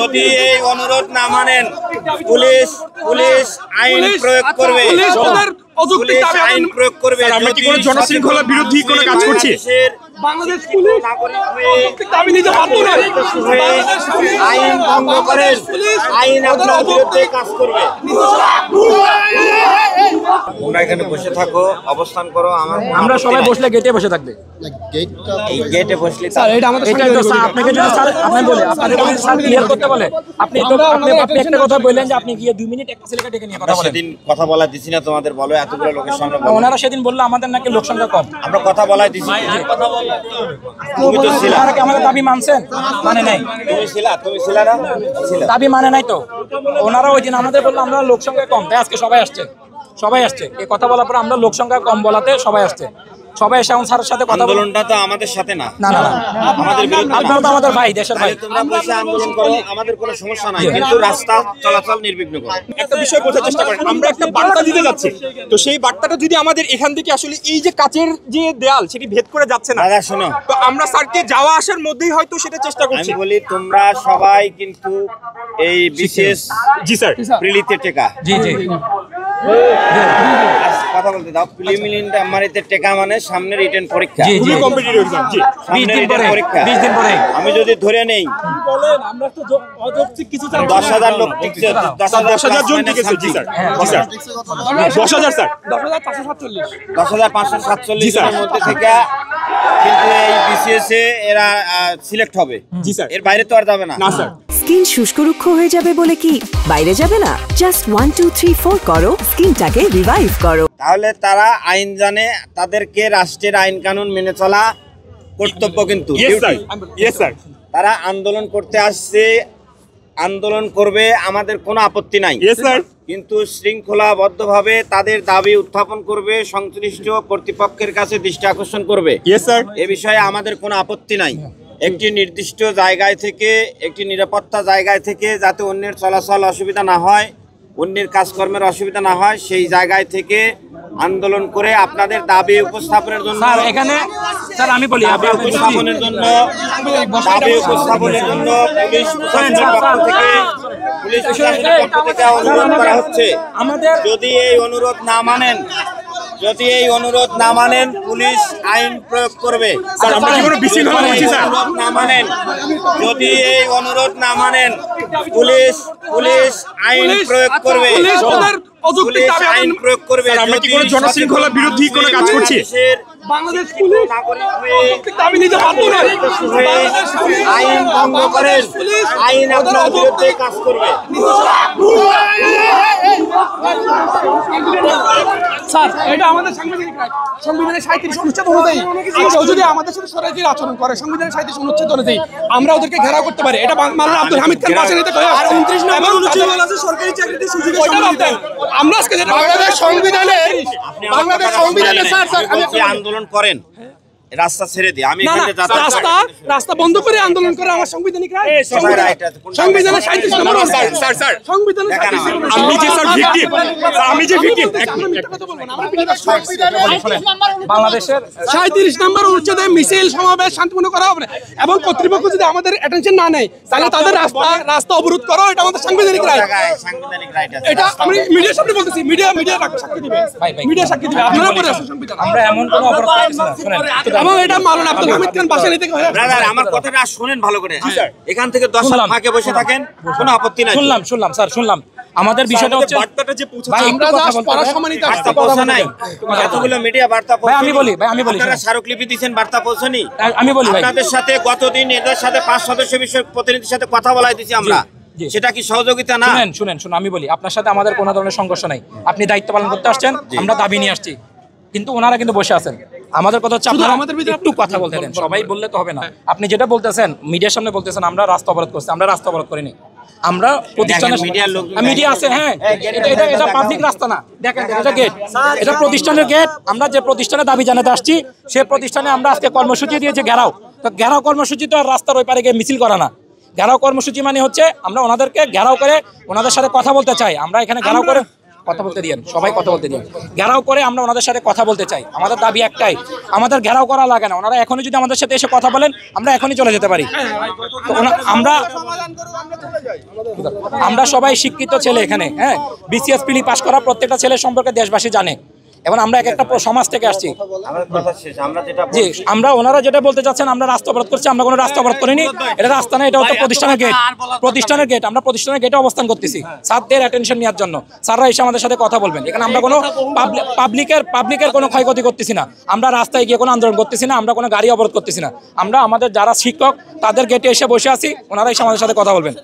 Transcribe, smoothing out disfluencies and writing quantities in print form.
যদি এই অনুরোধ না মানেন পুলিশ আইন প্রয়োগ করবে। আইন প্রয়োগ করবে। আমরা কি কোনো জনশৃঙ্খলা বিরোধী কোনো কাজ করছি? বাংলাদেশ পুলিশ দাবি নিতে পারতো না। আইন ভঙ্গ করেন, আইন আপনার বিরুদ্ধে কাজ করবে। তোমরা এখানে বসে থাকো, অবস্থান করো। আমরা সবাই বসলে গেটে বসে থাকবে। এই গেটে বসলে স্যার এটা আমাদের এটা তো স্যার আপনাকে যদি স্যার আপনি বলে আপনাদের যদি স্যার ক্লিয়ার করতে বলে আপনি তো আপনি একটা কথা বললেন যে আপনি গিয়ে 2 মিনিট একটা ছেলেকে ডেকে নিয়ে কথা বলেন। সেদিন কথা বলা দিছি না তোমাদের? বলো এতগুলো লোকের সামনে বলো। ওনারা সেদিন বললো আমাদের নাকি লোক সংখ্যা কম। আমরা কথা বলাই দিছি। তুমি তো ছিলা। ওনারা কি আমাদের দাবি মানছেন? মানে নাই। তুমি ছিলা না? ছিলা। দাবি মানে নাই তো। ওনারা ওই দিন আমাদের বললো আমরা লোক সংখ্যা কম, তাই আজকে সবাই আসছে। এই কথা বলার পর আমরা লোক সংখ্যা কম বলাতে সবাই আসছে। সবাই এসে আমার স্যারের সাথে কথা বলুন। আন্দোলনটা তো আমাদের সাথে না। না আমাদের বিরুদ্ধে। আপনারা তো আমাদের ভাই, দেশের ভাই। তোমরা বসে আন্দোলন করো, আমাদের কোনো সমস্যা নাই, কিন্তু রাস্তা চলাচল নির্বিঘ্ন করো। একটা বিষয় বোঝার চেষ্টা করেন, আমরা একটা বার্তা দিতে যাচ্ছি, তো সেই বার্তাটা যদি আমাদের এখান থেকে আসলে এই যে কাচের যে দেয়াল সেটি ভেদ করে যাচ্ছে না, দাদা শোনো, তো আমরা স্যারকে যাওয়া আসার মধ্যেই হয়তো সেটা চেষ্টা করছি। আমি বলি তোমরা সবাই কিন্তু এই বিশেষ জি স্যার প্রিলিতে টেকা জি কথা বলতে দাও। প্রিলিমিনারিতে টেকা মানে সামনে রিটেন পরীক্ষা। খুবই কম্পিটিটিভ এক্সাম। জি 20 দিন পরে। আমি যদি ধরে নেই বলেন আমরা তো অযৌক্তিক কিছু 10,000 লোক টিকছে, 10,000 জন টিকেছে। জি স্যার, জি স্যার 10,000 স্যার 10,547 10,547 জনের মধ্যে থেকে কিন্তু এই বিসিএস এ এরা সিলেক্ট হবে। জি স্যার, এর বাইরে তো আর যাবে না। না স্যার। স্কিন শুষ্করুক্ষ হয়ে যাবে বলে কি বাইরে যাবে না? জাস্ট 1 2 3 4 করো, স্কিনটাকে রিভাইভ করো। তাহলে তারা আইন জানে, তাদেরকে রাষ্ট্রের আইন কানুন মেনে চলা কর্তব্য। কিন্তু ইয়েস স্যার, তারা আন্দোলন করতে আসছে, আন্দোলন করবে, আমাদের কোনো আপত্তি নাই। ইয়েস স্যার, কিন্তু শৃঙ্খলাবদ্ধভাবে তাদের দাবি উত্থাপন করবে, সংশ্লিষ্ট কর্তৃপক্ষের কাছে দৃষ্টি আকর্ষণ করবে। ইয়েস স্যার, এ বিষয়ে আমাদের কোনো আপত্তি নাই। একটি নির্দিষ্ট জায়গায় থেকে, একটি নিরাপত্তা জায়গায় থেকে যাতে অন্যের চলাচল অসুবিধা না হয়, অন্যের কাজকর্মের অসুবিধা না হয়, সেই জায়গায় থেকে আন্দোলন করে আপনাদের দাবি উপস্থাপনের জন্য আমি বলি দাবি উপস্থাপনের জন্য পুলিশ প্রশাসনের পক্ষ থেকে অনুরোধ করা হচ্ছে। যদি এই অনুরোধ না মানেন পুলিশ আইন প্রয়োগ করবে। যদি এই অনুরোধ না মানেন পুলিশ আইন প্রয়োগ করবে। আইন প্রয়োগ করবে। আমরা কি কোনো জনশৃঙ্খলা বিরোধী কোনো কাজ করছি? বাংলাদেশ পুলিশ দাবি নিতে পারতো না। আইন ভঙ্গ করেন, আইন আপনার বিরুদ্ধে কাজ করবে। স্যার এটা আমাদের সাংবিধানিক রাইট। সংবিধানের 37 অনুচ্ছেদ অনুযায়ী কেউ যদি আমাদের সাথে সরাসরি আচরণ করে সংবিধানের 37 অনুচ্ছেদ অনুযায়ী আমরা ওদেরকে ঘেরাও করতে পারি। এটা মাননীয় আব্দুল হামিদ খান ভাষা নিতে কয় আর 29 নম্বর অনুচ্ছেদ বলা আছে সরকারি চাকরিতে সুযোগ সুবিধা। আমরা আজকে বাংলাদেশ সংবিধানে স্যার আমি আন্দোলন করেন, রাস্তা ছেড়ে দিই। আমি রাস্তা বন্ধ করে আন্দোলন করে আমার সাংবিধানিক রাইট। সংবিধানের 37 নম্বর স্যার সংবিধানের আমি যে স্যার ভিকটিম, আমি যে ভিকটিম বাংলাদেশের 37 নম্বর অনুচ্ছেদে মিছিল সমাবেশ শান্তিপূর্ণ করা হবে এবং কর্তৃপক্ষ যদি আমাদের অ্যাটেনশন না নেয় তাহলে তাদের রাস্তা অবরোধ করো। এটা আমাদের সাংবিধানিক রাইট। এটা আমি মিডিয়ার সামনে বলতেছি, মিডিয়া সাক্ষী দিবে, মিডিয়া সাক্ষী দিবে। আপনারা পড়ে আছেন সংবিধান। আমরা এমন কোনো অপরাধ করছি না, শুনেন। এবং এটা মাননীয় আব্দুল হামিদ খান ভাষা নিতে কয়। ব্রাদার আমার কথাটা শুনেন ভালো করে। এখান থেকে 10 সাল ফাঁকে বসে থাকেন, কোনো আপত্তি নাই। শুনলাম স্যার, শুনলাম। আমাদের বিষয়টা হচ্ছে বার্তাটা যে পৌঁছাচ্ছে, আমরা জাস্ট পড়ার সময় নিতে আসছি। বার্তা পৌঁছা নাই, এতগুলো মিডিয়া বার্তা পৌঁছায়। আমি বলি আপনারা স্মারকলিপি দিয়েছেন, বার্তা পৌঁছানি। আমি বলি ভাই, আপনাদের সাথে গতদিন এদের সাথে 5 সদস্য বিষয়ক প্রতিনিধির সাথে কথা বলাই দিয়েছি আমরা। সেটা কি সহযোগিতা না? শুনেন আমি বলি আপনার সাথে আমাদের কোনো ধরনের সংঘর্ষ নাই। আপনি দায়িত্ব পালন করতে আসছেন, আমরা দাবি নিয়ে আসছি, কিন্তু ওনারা কিন্তু বসে আছেন। আমাদের কথা হচ্ছে আপনারা আমাদের ভিতরে একটু কথা বলতে দেন। সবাই বললে তো হবে না। আপনি যেটা বলতেছেন মিডিয়ার সামনে বলতেছেন আমরা রাস্তা অবরোধ করছি, আমরা রাস্তা অবরোধ করিনি। আমরা প্রতিষ্ঠানের মিডিয়া আছে, হ্যাঁ এটা পাবলিক রাস্তা না। দেখেন এটা গেট, এটা প্রতিষ্ঠানের গেট। আমরা যে প্রতিষ্ঠানে দাবি জানাতে আসছি সে প্রতিষ্ঠানে আমরা আজকে কর্মসূচি দিয়েছি ঘেরাও। তো ঘেরাও কর্মসূচি তো আর রাস্তার ওই পারে গিয়ে মিছিল করা না। ঘেরাও কর্মসূচি মানে হচ্ছে আমরা ওনাদেরকে ঘেরাও করে ওনাদের সাথে কথা বলতে চাই। আমরা এখানে ঘেরাও করে কথা বলতে দিয়েন, সবাই কথা বলতে দিন। ঘেরাও করে আমরা ওনাদের সাথে কথা বলতে চাই। আমাদের দাবি একটাই, আমাদের ঘেরাও করা লাগে না। ওনারা এখনই যদি আমাদের সাথে এসে কথা বলেন, আমরা এখনই চলে যেতে পারি। তো আমরা সবাই শিক্ষিত ছেলে এখানে, হ্যাঁ, বিসিএস পিলি পাস করা প্রত্যেকটা ছেলে সম্পর্কে দেশবাসী জানে। এবং আমরা একটা সমাজ থেকে আসছি। জি, আমরা ওনারা যেটা বলতে চাচ্ছেন আমরা রাস্তা অবরোধ করছি, আমরা কোনো রাস্তা অবরোধ করিনি। এটা রাস্তা না, এটা হচ্ছে প্রতিষ্ঠানের গেট। প্রতিষ্ঠানের গেট, আমরা প্রতিষ্ঠানের গেটে অবস্থান করতেছি স্যারদের অ্যাটেনশন নেওয়ার জন্য। স্যাররা এসে আমাদের সাথে কথা বলবেন। এখানে আমরা কোনো পাবলিকের কোনো ক্ষয়ক্ষতি করতেছি না। আমরা রাস্তায় গিয়ে কোনো আন্দোলন করতেছি না, আমরা কোনো গাড়ি অবরোধ করতেছি না। আমরা আমাদের যারা শিক্ষক তাদের গেটে এসে বসে আছি, ওনারা এসে আমাদের সাথে কথা বলবেন।